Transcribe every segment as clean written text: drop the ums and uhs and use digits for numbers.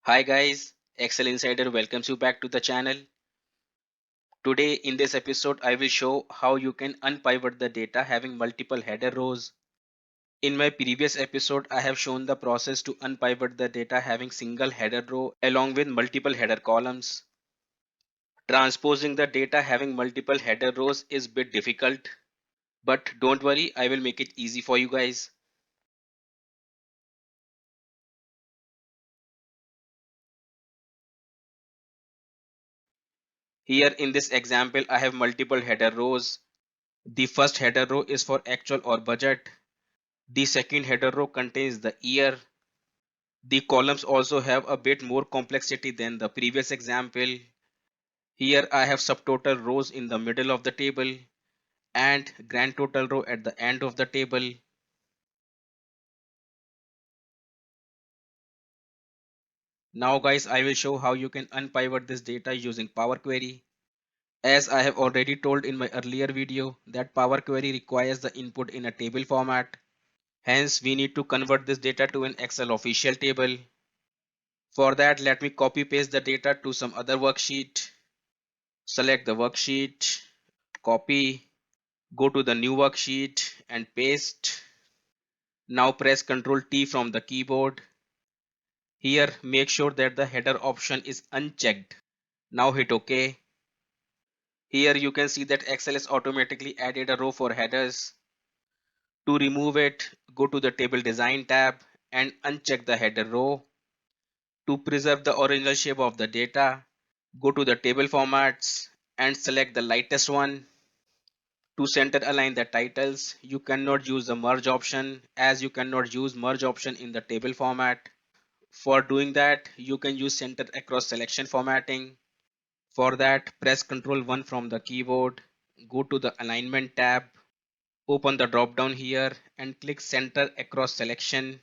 Hi guys, Excel Insider welcomes you back to the channel. Today in this episode I will show how you can unpivot the data having multiple header rows. In my previous episode I have shown the process to unpivot the data having single header row along with multiple header columns. Transposing the data having multiple header rows is a bit difficult, but don't worry, I will make it easy for you guys. Here in this example I have multiple header rows. The first header row is for actual or budget. The second header row contains the year. The columns also have a bit more complexity than the previous example. Here I have subtotal rows in the middle of the table and grand total row at the end of the table. Now guys, I will show how you can unpivot this data using Power Query. As I have already told in my earlier video that Power Query requires the input in a table format. Hence we need to convert this data to an Excel official table. For that, let me copy paste the data to some other worksheet. Select the worksheet, copy, go to the new worksheet and paste. Now press Ctrl T from the keyboard. Here make sure that the header option is unchecked. Now hit OK. Here you can see that Excel has automatically added a row for headers. To remove it, go to the Table Design tab and uncheck the header row. To preserve the original shape of the data, go to the Table Formats and select the lightest one. To center align the titles, you cannot use the merge option as you cannot use merge option in the table format. For doing that, you can use center across selection formatting. For that, press Ctrl 1 from the keyboard, go to the alignment tab, open the drop down here and click center across selection,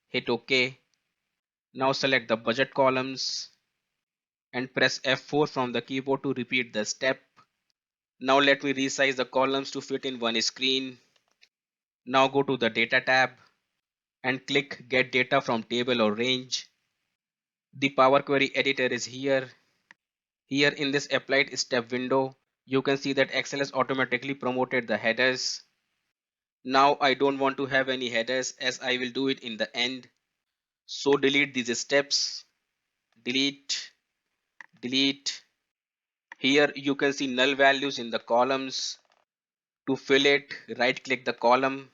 hit OK. Now select the budget columns and press F4 from the keyboard to repeat the step. Now let me resize the columns to fit in one screen. Now go to the data tab and click Get Data from Table or Range. The Power Query editor is here. Here in this applied step window, you can see that Excel has automatically promoted the headers. Now I don't want to have any headers as I will do it in the end. So delete these steps. Delete, delete. Here you can see null values in the columns. To fill it, right click the column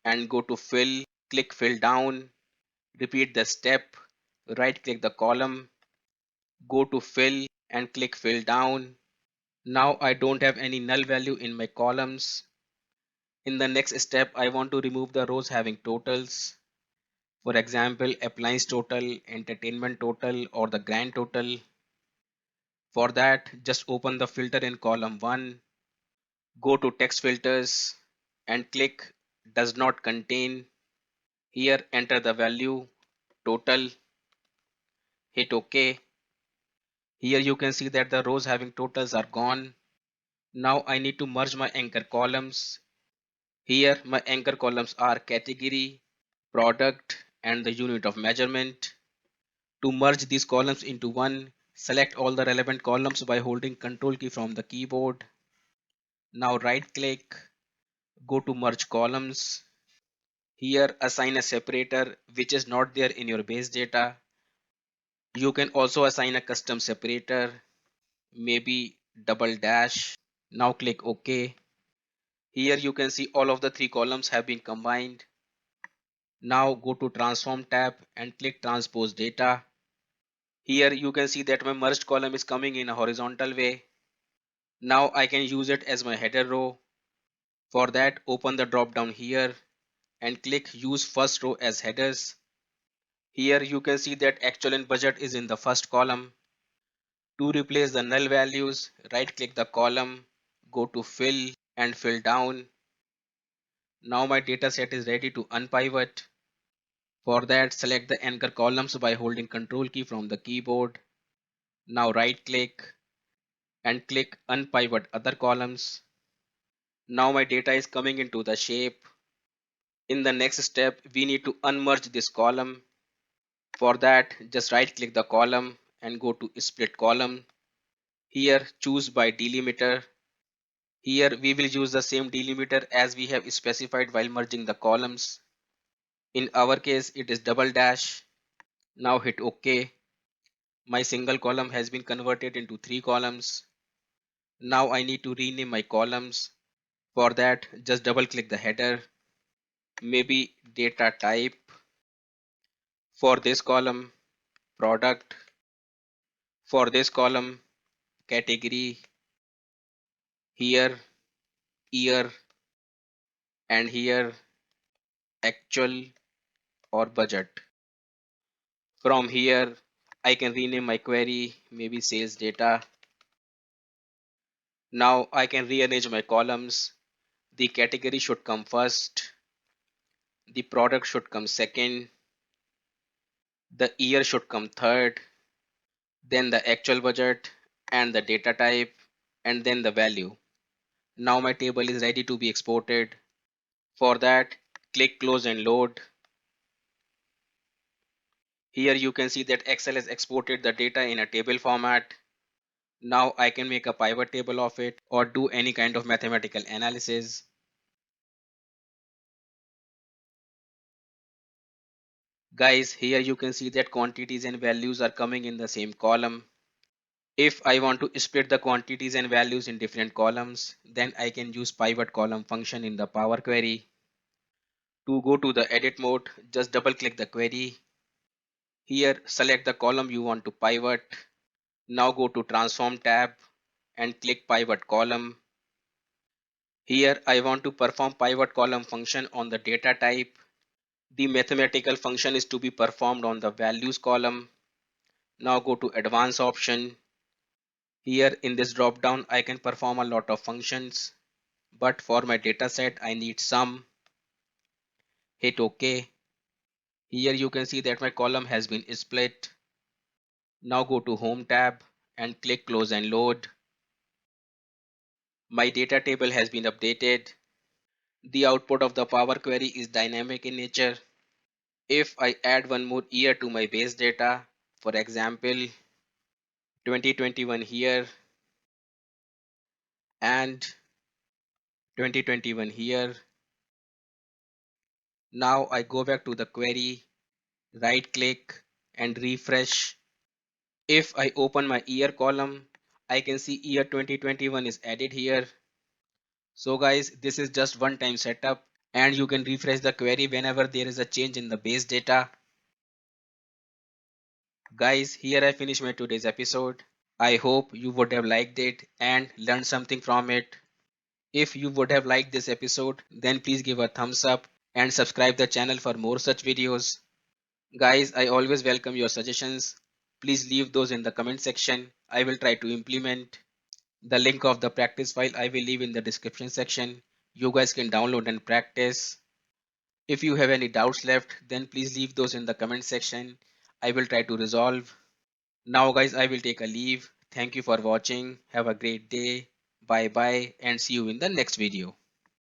and go to fill, click fill down. Repeat the step, right click the column, go to fill and click fill down. Now I don't have any null value in my columns. In the next step, I want to remove the rows having totals. For example, appliance total, entertainment total or the grand total. For that, just open the filter in column 1, go to text filters and click does not contain. Here enter the value total, hit OK. Here you can see that the rows having totals are gone. Now I need to merge my anchor columns. Here my anchor columns are category, product and the unit of measurement. To merge these columns into one, select all the relevant columns by holding Ctrl key from the keyboard. Now right click, go to merge columns. Here assign a separator which is not there in your base data. You can also assign a custom separator, maybe double dash. Now click OK. Here you can see all of the three columns have been combined. Now go to transform tab and click transpose data. Here you can see that my merged column is coming in a horizontal way. Now I can use it as my header row. For that, open the drop down here and click use first row as headers. Here you can see that actual and budget is in the first column. To replace the null values, right click the column, go to fill and fill down. Now my data set is ready to unpivot. For that, select the anchor columns by holding Ctrl key from the keyboard. Now right click and click unpivot other columns. Now my data is coming into the shape. In the next step, we need to unmerge this column. For that, just right click the column and go to split column. Here choose by delimiter. Here we will use the same delimiter as we have specified while merging the columns. In our case it is double dash. Now hit OK. My single column has been converted into 3 columns. Now I need to rename my columns. For that, just double click the header, maybe data type. For this column, product. For this column, category. Here, year, and here, actual or budget. From here, I can rename my query, maybe sales data. Now I can rearrange my columns. The category should come first. The product should come second. The year should come third. Then the actual budget and the data type and then the value. Now my table is ready to be exported. For that, click close and load. Here you can see that Excel has exported the data in a table format. Now I can make a pivot table of it or do any kind of mathematical analysis. Guys, here you can see that quantities and values are coming in the same column. If I want to split the quantities and values in different columns, then I can use pivot column function in the Power Query. To go to the edit mode, just double click the query. Here select the column you want to pivot. Now go to transform tab and click pivot column. Here I want to perform pivot column function on the data type. The mathematical function is to be performed on the values column. Now go to advanced option. Here in this drop down I can perform a lot of functions, but for my data set I need some. Hit OK. Here you can see that my column has been split. Now go to home tab and click close and load. My data table has been updated. The output of the Power Query is dynamic in nature. If I add one more year to my base data, for example 2021 here and 2021 here. Now I go back to the query, right click and refresh. If I open my year column, I can see year 2021 is added here. So guys, this is just one time setup and you can refresh the query whenever there is a change in the base data. Guys, here I finish my today's episode. I hope you would have liked it and learned something from it. If you would have liked this episode, then please give a thumbs up and subscribe the channel for more such videos. Guys, I always welcome your suggestions. Please leave those in the comment section. I will try to implement. The link of the practice file I will leave in the description section. You guys can download and practice. If you have any doubts left, then please leave those in the comment section. I will try to resolve. Now guys, I will take a leave. Thank you for watching. Have a great day. Bye bye and see you in the next video.